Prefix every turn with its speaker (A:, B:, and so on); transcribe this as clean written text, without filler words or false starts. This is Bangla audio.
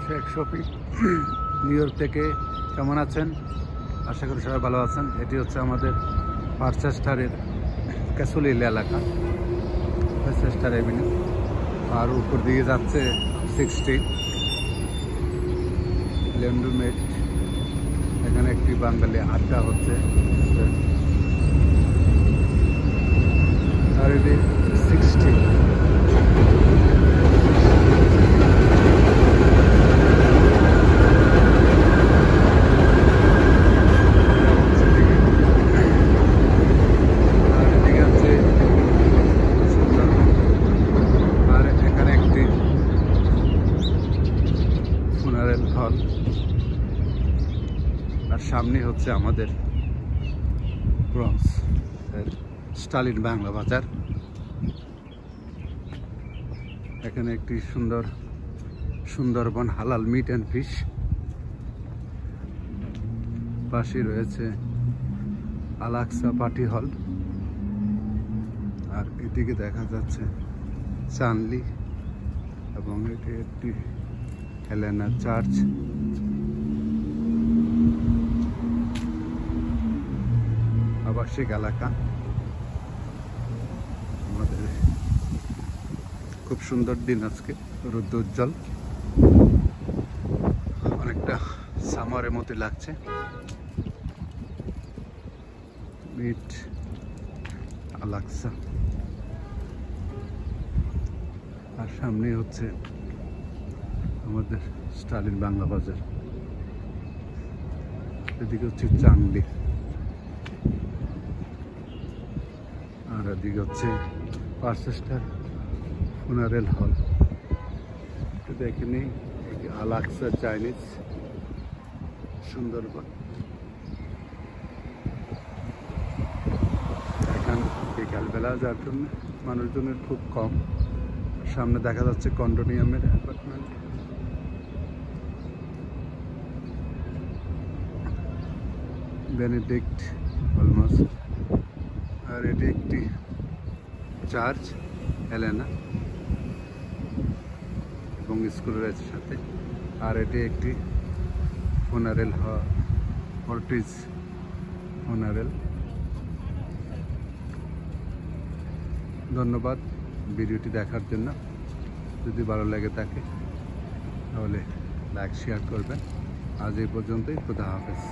A: শেখ শফিক নিউ ইয়র্ক থেকে। কেমন আছেন? আশা করি সবাই ভালো আছেন। এটি হচ্ছে আমাদের পারচেস্টারের ক্যাসুলিল এলাকা, পারচেস্টার এভিনিউ। আর উপর দিকে যাচ্ছে 60 ল্যান্ডমেট। এখানে একটি বাঙালি আড্ডা হচ্ছে। আর এটি 60 হল। আর সামনে হচ্ছে আমাদের ব্রঞ্জ স্টালিন বাংলা বাজার। এখানে একটি সুন্দরবন হালাল মিট অ্যান্ড ফিশ। পাশে রয়েছে আলাক্সা পার্টি হল। আর এদিকে দেখা যাচ্ছে চানলি, এবং এটি একটি হেলেনা চার্চ। আবাসিক এলাকা। আমাদের খুব সুন্দর দিন আজকে, রোদ উজ্জ্বল, অনেকটা সামারের মতো লাগছে। মিট আলাক্সা। আর সামনে হচ্ছে আমাদের স্টালিন বাংলা বাজার। এদিকে হচ্ছে চাংলি, আর এদিকে হচ্ছে পারচেস্টার ফুনারেল হল। এখানে আলাক্সা চাইনিজ সুন্দরবন। এখান বিকালবেলা যার জন্য মানুষজনের খুব কম। সামনে দেখা যাচ্ছে কন্ডোমিনিয়ামের অ্যাপার্টমেন্ট। Benedict almost. আর এটি একটি চার্চ হেলেনা, এবং স্কুল রয়েছে সাথে। আর এটি একটি ফুনারেল হর্টিজ ফুনারেল। ধন্যবাদ ভিডিওটি দেখার জন্য। যদি ভালো লেগে থাকে তাহলে লাইক শেয়ার করবেন। আজ এই পর্যন্তই। খোদা হাফেজ।